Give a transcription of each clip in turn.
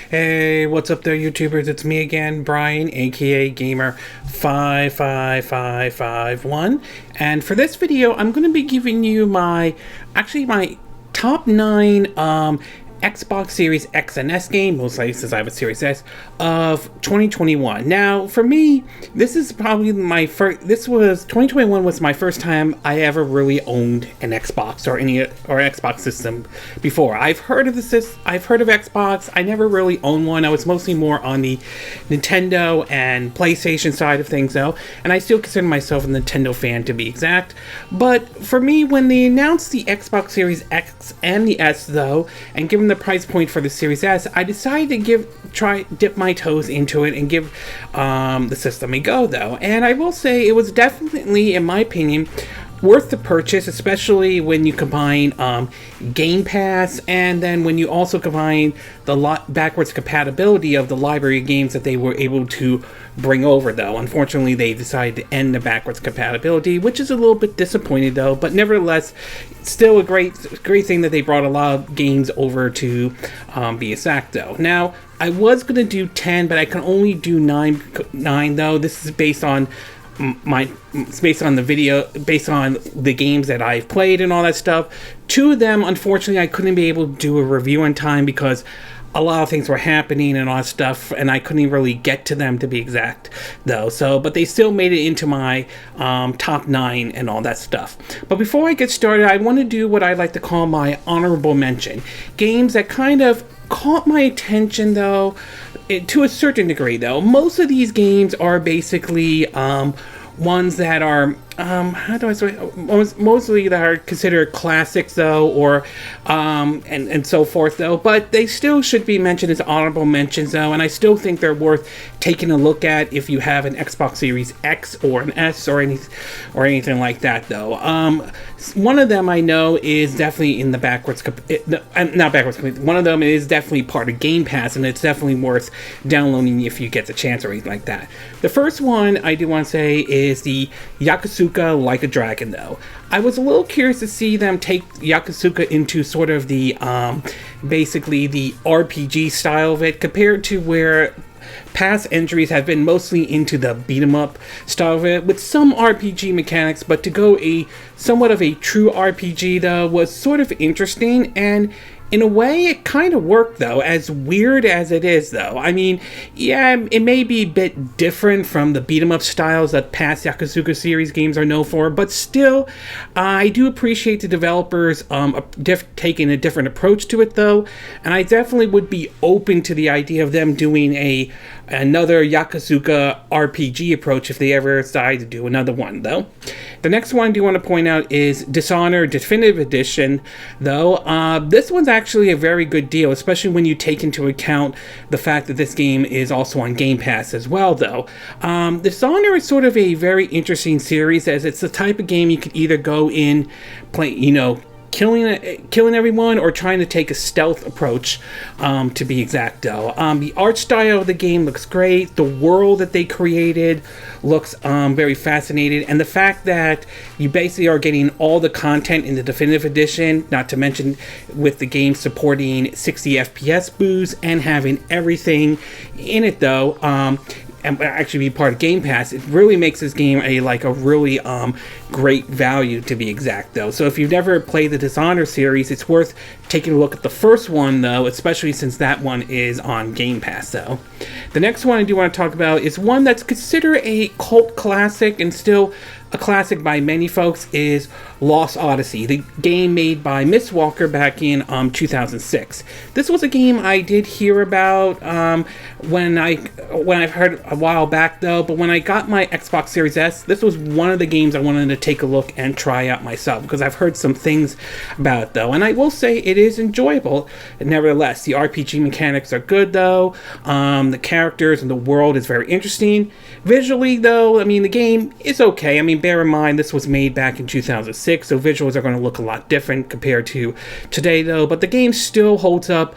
Hey, what's up there, YouTubers? It's me again, Brian, aka Gamer55551. And for this video, I'm going to be giving you my top 9 Xbox Series X and S game, mostly since I have a Series S, of 2021. Now, for me, this is probably my first. 2021 was my first time I ever really owned an Xbox or Xbox system before. I've heard of I've heard of Xbox. I never really owned one. I was mostly more on the Nintendo and PlayStation side of things, though, and I still consider myself a Nintendo fan to be exact. But for me, when they announced the Xbox Series X and the S, though, and given the price point for the Series S, I decided to dip my toes into it and give the system a go, though. And I will say it was definitely, in my opinion, worth the purchase, especially when you combine Game Pass, and then when you also combine the backwards compatibility of the library of games that they were able to bring over, though. Unfortunately, they decided to end the backwards compatibility, which is a little bit disappointing, though, but nevertheless, still a great thing that they brought a lot of games over to be exact, though. Now, I was going to do 10, but I can only do 9, though. This is based on based on the games that I've played and all that stuff. 2 of them, unfortunately, I couldn't be able to do a review in time because a lot of things were happening and all that stuff, and I couldn't really get to them, to be exact, though. But they still made it into my top 9 and all that stuff. But before I get started, I want to do what I like to call my honorable mention. Games that kind of caught my attention, though, to a certain degree, though. Most of these games are basically ones that are mostly that are considered classics, though, or and so forth, though, but they still should be mentioned as honorable mentions, though, and I still think they're worth taking a look at if you have an Xbox Series X or an S or anything like that, though. One of them I know is definitely in the one of them is definitely part of Game Pass, and it's definitely worth downloading if you get the chance or anything like that. The first one I do want to say is the Yakuza Like a Dragon, though. I was a little curious to see them take Yakuza into sort of the basically the RPG style of it, compared to where past entries have been mostly into the beat 'em up style of it, with some RPG mechanics, but to go somewhat of a true RPG, though, was sort of interesting, and in a way, it kind of worked, though, as weird as it is, though. I mean, yeah, it may be a bit different from the beat-em-up styles that past Yakuza series games are known for, but still, I do appreciate the developers taking a different approach to it, though, and I definitely would be open to the idea of them doing another Yakuza RPG approach if they ever decide to do another one, though. The next one I do want to point out is Dishonored Definitive Edition, though. This one's actually a very good deal, especially when you take into account the fact that this game is also on Game Pass as well, though. Dishonored is sort of a very interesting series, as it's the type of game you could either go in, play, killing everyone, or trying to take a stealth approach, to be exact, though. The art style of the game looks great. The world that they created looks very fascinating, and the fact that you basically are getting all the content in the Definitive Edition, not to mention with the game supporting 60 FPS boosts and having everything in it, though, and actually be part of Game Pass, it really makes this game a really great value, to be exact, though. So if you've never played the Dishonored series, it's worth taking a look at the first one, though, especially since that one is on Game Pass, though. The next one I do want to talk about is one that's considered a cult classic and still a classic by many folks, is Lost Odyssey, the game made by Miss Walker back in 2006. This was a game I did hear about when I've heard a while back, though, but when I got my Xbox Series S, this was one of the games I wanted to take a look and try out myself, because I've heard some things about it, though, and I will say it is enjoyable. Nevertheless, the RPG mechanics are good, though. The characters and the world is very interesting. Visually, though, I mean, the game is okay. I mean, bear in mind, this was made back in 2006, so visuals are going to look a lot different compared to today, though, but the game still holds up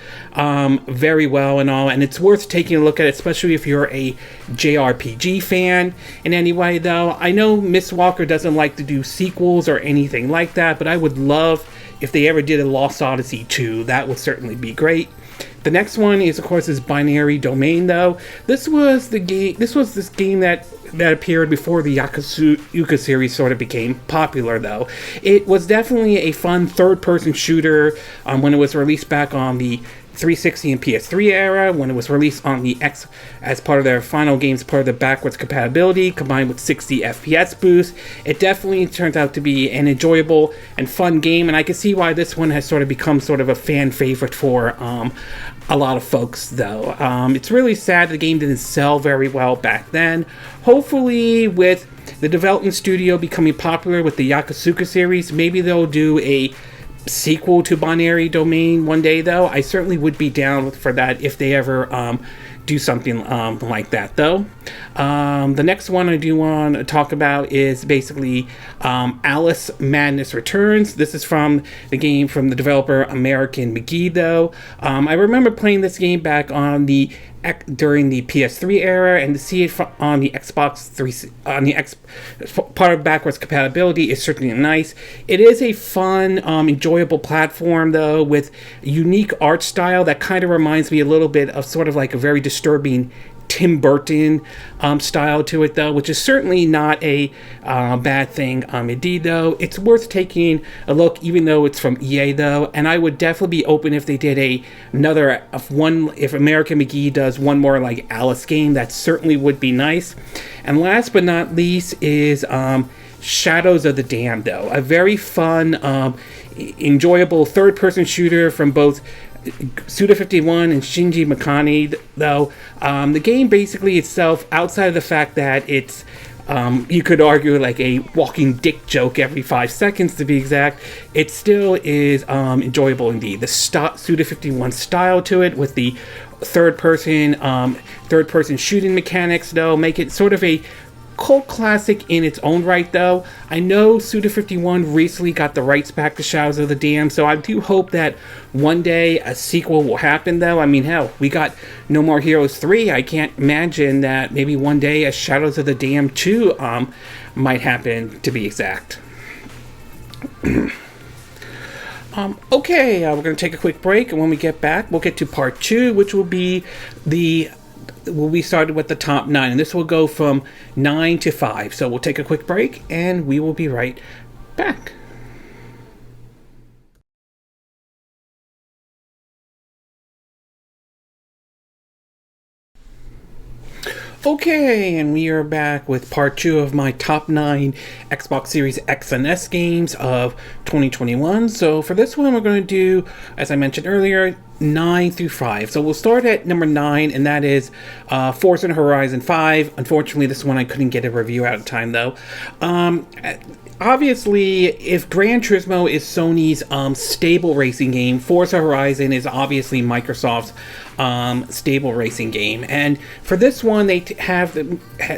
very well and all, and it's worth taking a look at, especially if you're a JRPG fan in any way, though. I know Miss Walker doesn't like to do sequels or anything like that, but I would love if they ever did a Lost Odyssey 2. That would certainly be great. The next one is, of course, is Binary Domain, though. This was the game. This was this game that appeared before the Yakuza series sort of became popular, though. It was definitely a fun third-person shooter when it was released back on the 360 and PS3 era, when it was released on the X as part of their final games, part of the backwards compatibility combined with 60 FPS boost. It definitely turns out to be an enjoyable and fun game, and I can see why this one has sort of become sort of a fan favorite for a lot of folks, though. It's really sad the game didn't sell very well back then. Hopefully, with the development studio becoming popular with the Yakuza series, maybe they'll do a sequel to Binary Domain one day, though. I certainly would be down for that if they ever do something like that, though. The next one I do want to talk about is basically Alice Madness Returns. This is from the game from the developer American McGee, though. I remember playing this game back on the during the PS3 era, and to see it on the Xbox 3 on the part of backwards compatibility is certainly nice. It is a fun, enjoyable platform, though, with unique art style that kind of reminds me a little bit of sort of like a very disturbing Tim Burton style to it, though, which is certainly not a bad thing. Indeed, though, it's worth taking a look, even though it's from EA, though, and I would definitely be open if they did if American McGee does one more like Alice game. That certainly would be nice. And last but not least is Shadows of the Damned, though, a very fun, enjoyable third-person shooter from both Suda51 and Shinji Mikami, though. The game basically itself, outside of the fact that it's you could argue like a walking dick joke every 5 seconds to be exact, it still is enjoyable indeed. The Suda51 style to it with the third person shooting mechanics, though, make it sort of a cult classic in its own right, though. I know Suda51 recently got the rights back to Shadows of the Damned, so I do hope that one day a sequel will happen, though. I mean, hell, we got No More Heroes 3. I can't imagine that maybe one day a Shadows of the Damned 2 might happen, to be exact. Okay, we're going to take a quick break, and when we get back, we'll get to part 2, which will be we started with the top 9, and this will go from 9 to 5. So we'll take a quick break, and we will be right back. Okay, and we are back with part 2 of my top 9 Xbox Series X and S games of 2021. So for this one, we're going to do, as I mentioned earlier, 9 through 5. So we'll start at number 9, and that is Forza Horizon 5. Unfortunately, this one I couldn't get a review out of time, though. Obviously, if Gran Turismo is Sony's stable racing game, Forza Horizon is obviously Microsoft's stable racing game. And for this one, they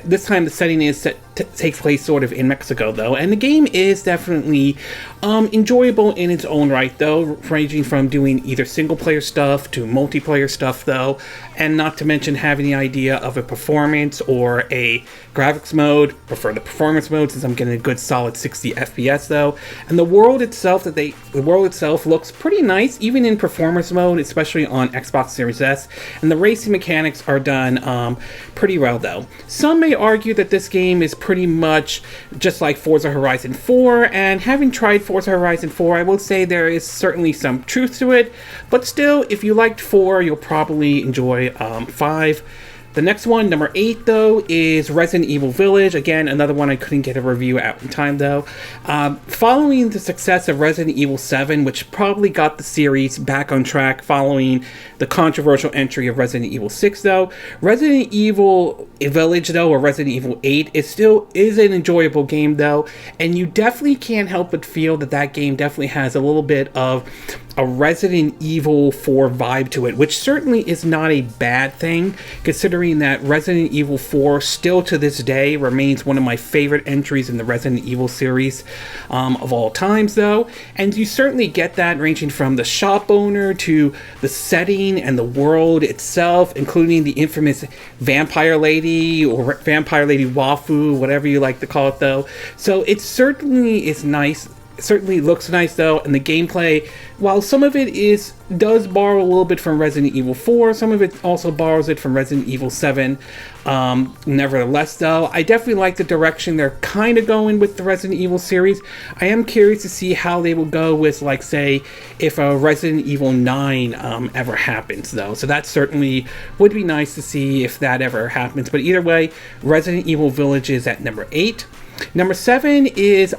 this time the setting is set takes place sort of in Mexico, though, and the game is definitely enjoyable in its own right, though, ranging from doing either single player stuff to multiplayer stuff, though, and not to mention having the idea of a performance or a graphics mode. Prefer the performance mode since I'm getting a good solid 60 FPS, though. And the world itself looks pretty nice, even in performance mode, especially on Xbox Series S. And the racing mechanics are done pretty well, though. Some may argue that this game is pretty much just like Forza Horizon 4, and having tried Forza Horizon 4, I will say there is certainly some truth to it, but still, if you liked 4, you'll probably enjoy 5. The next one, number 8, though, is Resident Evil Village. Again, another one I couldn't get a review out in time, though. Following the success of Resident Evil 7, which probably got the series back on track following the controversial entry of Resident Evil 6, though, Resident Evil Village, though, or Resident Evil 8, is an enjoyable game, though, and you definitely can't help but feel that game definitely has a little bit of a Resident Evil 4 vibe to it, which certainly is not a bad thing, considering that Resident Evil 4 still to this day remains one of my favorite entries in the Resident Evil series of all times, though. And you certainly get that ranging from the shop owner to the setting and the world itself, including the infamous Vampire Lady or Vampire Lady Wafu, whatever you like to call it, though. So it certainly is nice certainly looks nice though, and the gameplay, while some of it does borrow a little bit from Resident Evil 4, some of it also borrows it from Resident Evil 7. Nevertheless though, I definitely like the direction they're kind of going with the Resident Evil series. I am curious to see how they will go with, like, say, if a Resident Evil 9 ever happens though. So that certainly would be nice to see if that ever happens. But either way, Resident Evil Village is at number 8. Number 7 is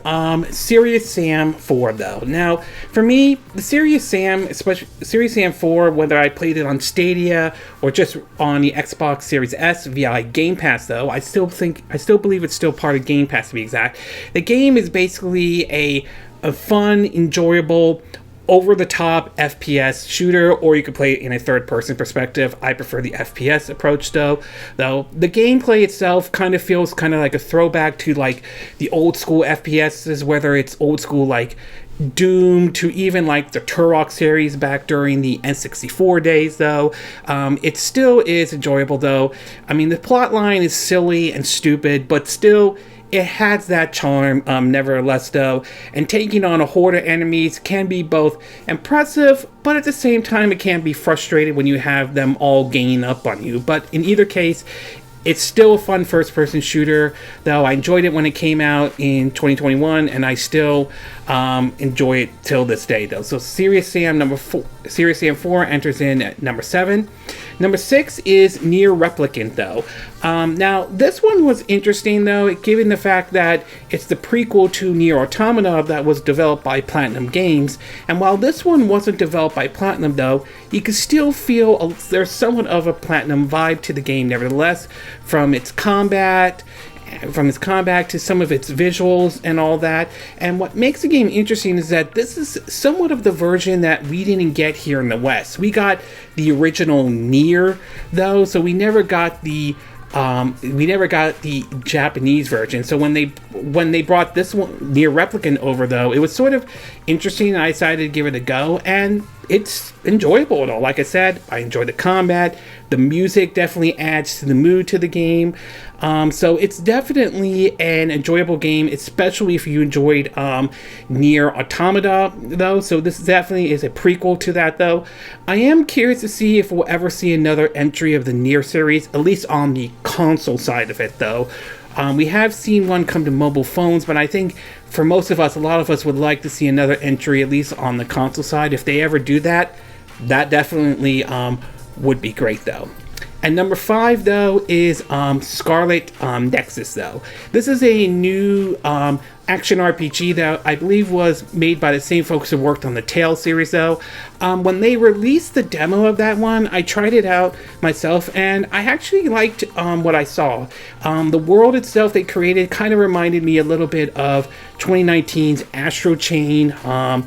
Serious Sam 4 though. Now, for me, the Serious Sam, especially Serious Sam 4, whether I played it on Stadia or just on the Xbox Series S via Game Pass though, I still believe it's still part of Game Pass to be exact. The game is basically a fun, enjoyable, over-the-top FPS shooter, or you could play it in a third-person perspective. I prefer the FPS approach though the gameplay itself kind of feels kind of like a throwback to like the old school FPSs, whether it's old school like Doom to even like the Turok series back during the N64 days though. It still is enjoyable though. I mean, the plot line is silly and stupid, but still it has that charm, nevertheless though, and taking on a horde of enemies can be both impressive, but at the same time it can be frustrating when you have them all ganging up on you. But in either case, it's still a fun first-person shooter, though. I enjoyed it when it came out in 2021, and I still enjoy it till this day, though. So Serious Sam 4 enters in at number 7. Number 6 is Nier Replicant, though. Now, this one was interesting, though, given the fact that it's the prequel to Nier Automata that was developed by Platinum Games. And while this one wasn't developed by Platinum, though, you can still feel there's somewhat of a Platinum vibe to the game, nevertheless, from its combat to some of its visuals and all that. And what makes the game interesting is that this is somewhat of the version that we didn't get here in the West. We got the original Nier, though, so we never got the Japanese version. So when they brought this one, Nier Replicant, over, though, it was sort of interesting, and I decided to give it a go, and it's enjoyable at all. Like I said, I enjoy the combat. The music definitely adds to the mood to the game. So it's definitely an enjoyable game, especially if you enjoyed Nier Automata, though. So this definitely is a prequel to that, though. I am curious to see if we'll ever see another entry of the Nier series, at least on the console side of it, though. We have seen one come to mobile phones, but I think for most of us, a lot of us would like to see another entry, at least on the console side. If they ever do that, that definitely would be great, though. And number 5, though, is Scarlet Nexus, though. This is a new action RPG that I believe was made by the same folks who worked on the Tales series, though. When they released the demo of that one, I tried it out myself, and I actually liked what I saw. The world itself they created kind of reminded me a little bit of 2019's Astro Chain on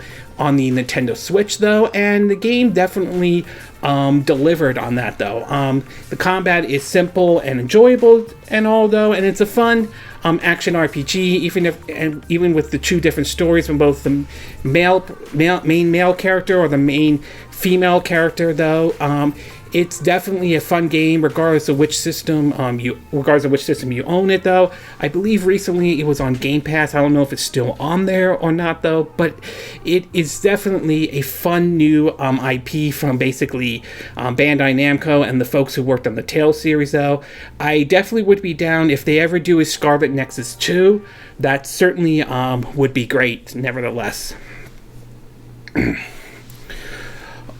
the Nintendo Switch, though, and the game definitely delivered on that, though. The combat is simple and enjoyable and all, though, and it's a fun action RPG, even with the two different stories from both the main male character or the main female character, though. It's definitely a fun game, regardless of which system you own it, though. I believe recently it was on Game Pass. I don't know if it's still on there or not, though. But it is definitely a fun new IP from basically Bandai Namco and the folks who worked on the Tales series, though. I definitely would be down if they ever do a Scarlet Nexus 2. That certainly would be great, nevertheless.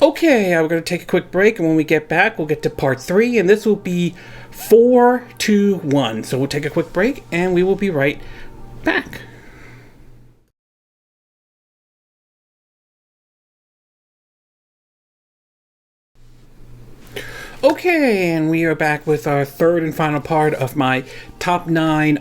Okay, we're going to take a quick break, and when we get back, we'll get to part 3, and this will be 4, 2, 1. So we'll take a quick break, and we will be right back. Okay, and we are back with our third and final part of my top 9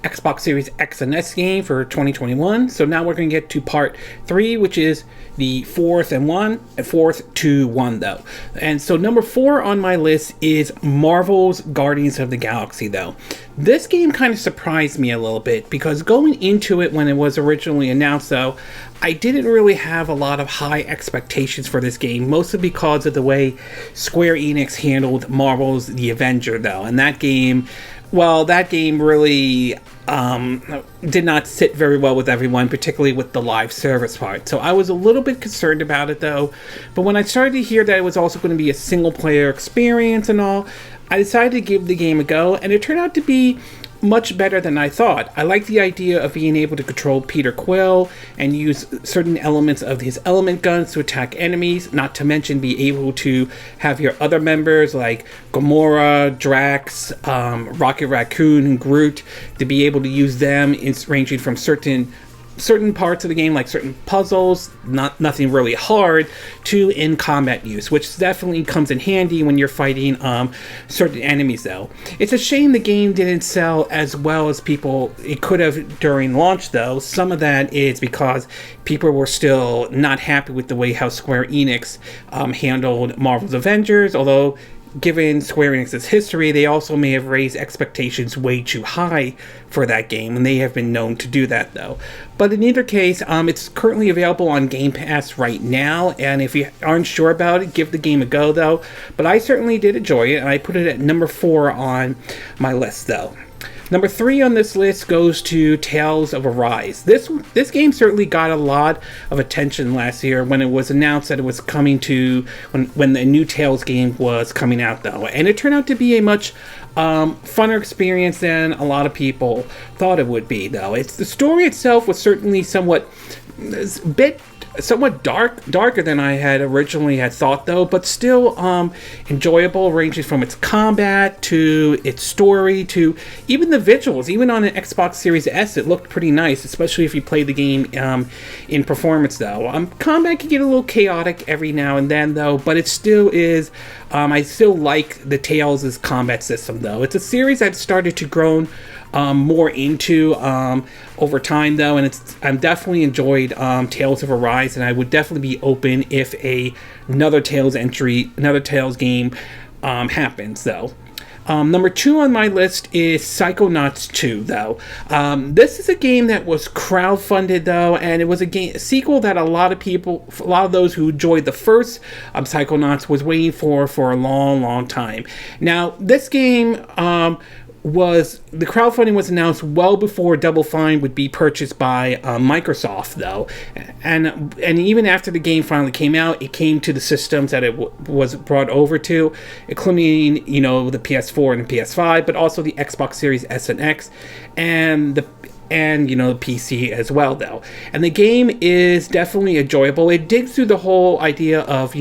Xbox Series X and S game for 2021. So now we're going to get to part 3, which is the fourth 2, 1, though. And so number 4 on my list is Marvel's Guardians of the Galaxy, though. This game kind of surprised me a little bit, because going into it when it was originally announced, though, I didn't really have a lot of high expectations for this game, mostly because of the way Square Enix handled Marvel's The Avenger, though. And that game really, did not sit very well with everyone, particularly with the live service part. So I was a little bit concerned about it though. But when I started to hear that it was also going to be a single player experience and all, I decided to give the game a go, and it turned out to be much better than I thought. I like the idea of being able to control Peter Quill and use certain elements of his element guns to attack enemies, not to mention be able to have your other members like Gamora, Drax, Rocket Raccoon, and Groot, to be able to use them ranging from certain parts of the game, like certain puzzles, nothing really hard, to in combat use, which definitely comes in handy when you're fighting certain enemies though. It's a shame the game didn't sell as well as it could have during launch though. Some of that is because people were still not happy with the way how Square Enix handled Marvel's Avengers, although given Square Enix's history, they also may have raised expectations way too high for that game, and they have been known to do that though. But in either case, it's currently available on Game Pass right now, and if you aren't sure about it, give the game a go though. But I certainly did enjoy it, and I put it at number 4 on my list though. Number 3 on this list goes to Tales of Arise. This game certainly got a lot of attention last year when it was announced that it was coming to, when the new Tales game was coming out though. And it turned out to be a much funner experience than a lot of people thought it would be though. The story itself was certainly somewhat darker than I had originally thought though, but still enjoyable, ranging from its combat to its story to even the visuals. Even on an Xbox Series S, it looked pretty nice, especially if you play the game in performance though. Combat can get a little chaotic every now and then though, but it still is, I still like the Tales' combat system though. It's a series I've started to grow more into over time though, and I'm definitely enjoyed Tales of Arise, and I would definitely be open if another Tales game happens though. Number 2 on my list is Psychonauts 2 though. This is a game that was crowdfunded though, and it was a sequel that a lot of those who enjoyed the first Psychonauts was waiting for a long time. Now this game the crowdfunding was announced well before Double Fine would be purchased by Microsoft though, and even after the game finally came out, it came to the systems that it was brought over to, including the PS4 and the PS5, but also the Xbox Series S and X, and the PC as well though. And the game is definitely enjoyable. It digs through the whole idea of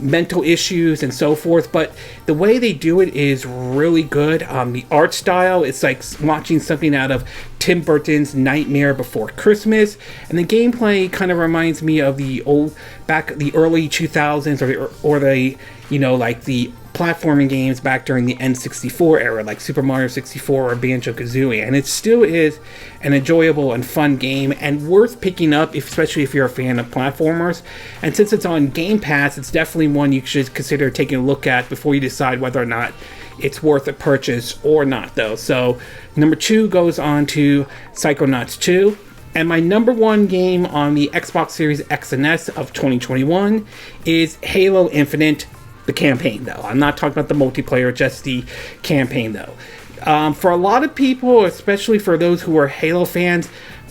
mental issues and so forth, but the way they do it is really good. The art style, it's like watching something out of Tim Burton's Nightmare Before Christmas, and the gameplay kind of reminds me of the early 2000s or the like the platforming games back during the N64 era, like Super Mario 64 or Banjo-Kazooie, and it still is an enjoyable and fun game and worth picking up, especially if you're a fan of platformers. And since it's on Game Pass, it's definitely one you should consider taking a look at before you decide whether or not it's worth a purchase or not though. So number 2 goes on to Psychonauts 2. And my number 1 game on the Xbox Series X and S of 2021 is Halo Infinite. The campaign though. I'm not talking about the multiplayer, just the campaign though. For a lot of people, especially for those who are Halo fans,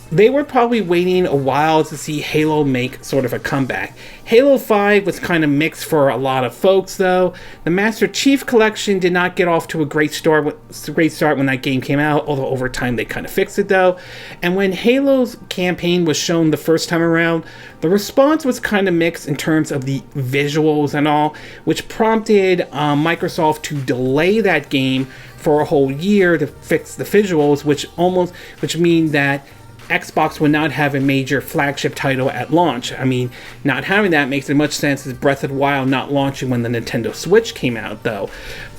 they were probably waiting a while to see Halo make sort of a comeback. Halo 5 was kind of mixed for a lot of folks though. The Master Chief Collection did not get off to a great start when that game came out, although over time they kind of fixed it though. And when Halo's campaign was shown the first time around, the response was kind of mixed in terms of the visuals and all, which prompted Microsoft to delay that game for a whole year to fix the visuals, which mean that Xbox would not have a major flagship title at launch. I mean, not having that makes as much sense as Breath of the Wild not launching when the Nintendo Switch came out, though.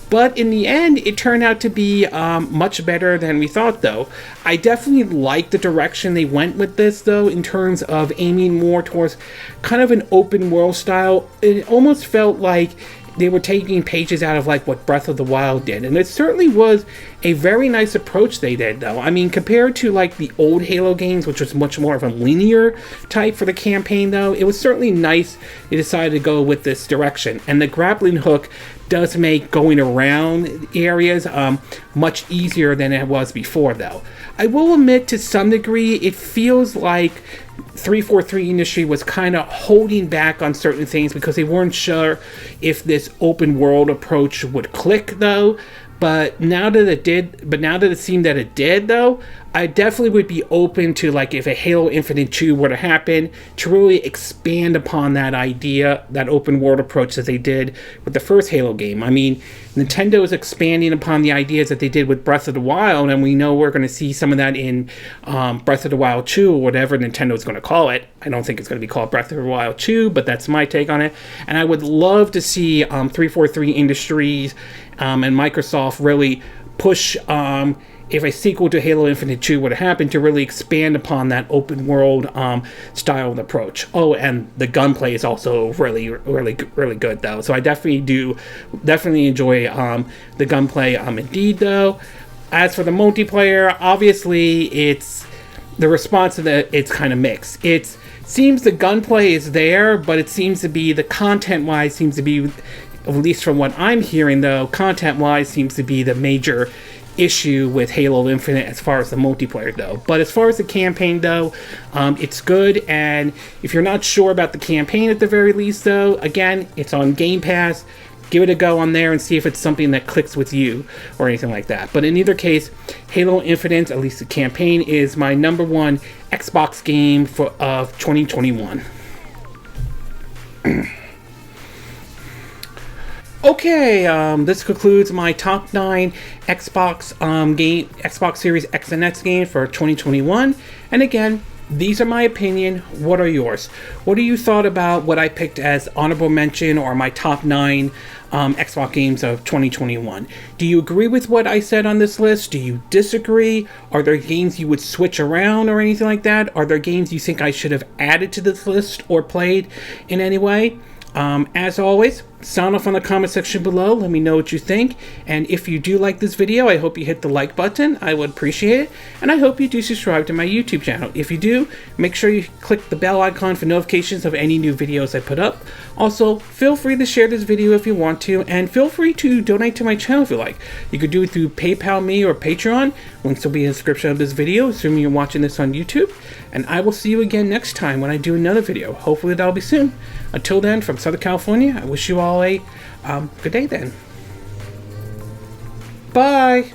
But in the end, it turned out to be much better than we thought, though. I definitely like the direction they went with this, though, in terms of aiming more towards kind of an open world style. It almost felt like they were taking pages out of like what Breath of the Wild did, and it certainly was a very nice approach they did though. I mean, compared to like the old Halo games, which was much more of a linear type for the campaign though, it was certainly nice they decided to go with this direction. And the grappling hook does make going around areas much easier than it was before, though. I will admit, to some degree, it feels like 343 Industry was kind of holding back on certain things because they weren't sure if this open world approach would click, though. But now that it seemed that it did, though, I definitely would be open to, like, if a Halo Infinite 2 were to happen, to really expand upon that idea, that open world approach that they did with the first Halo game. I mean, Nintendo is expanding upon the ideas that they did with Breath of the Wild, and we know we're going to see some of that in Breath of the Wild 2, or whatever Nintendo's going to call it. I don't think it's going to be called Breath of the Wild 2, but that's my take on it. And I would love to see 343 Industries and Microsoft really push, if a sequel to Halo Infinite 2 would happen, to really expand upon that open world style and approach. Oh, and the gunplay is also really good, though. So I definitely enjoy the gunplay indeed, though. As for the multiplayer, obviously it's the response to it's kind of mixed. It seems the gunplay is there, but it seems to be, the content-wise seems to be, at least from what I'm hearing, though, content-wise seems to be the major issue with Halo Infinite as far as the multiplayer, though. But as far as the campaign, though, it's good. And if you're not sure about the campaign at the very least, though, again, it's on Game Pass. Give it a go on there and see if it's something that clicks with you or anything like that. But in either case, Halo Infinite, at least the campaign, is my #1 Xbox game of 2021. Okay, this concludes my top 9 Xbox Series X and S games for 2021. And again, these are my opinion. What are yours? What do you thought about what I picked as honorable mention or my top 9 Xbox games of 2021? Do you agree with what I said on this list? Do you disagree? Are there games you would switch around or anything like that? Are there games you think I should have added to this list or played in any way? As always, sound off on the comment section below. Let me know what you think. And if you do like this video, I hope you hit the like button. I would appreciate it. And I hope you do subscribe to my YouTube channel. If you do, make sure you click the bell icon for notifications of any new videos I put up. Also, feel free to share this video if you want to, and feel free to donate to my channel if you like. You could do it through PayPal me or Patreon. Links will be in the description of this video, assuming you're watching this on YouTube. And I will see you again next time when I do another video. Hopefully that'll be soon. Until then, from Southern California, I wish you all a good day then. Bye!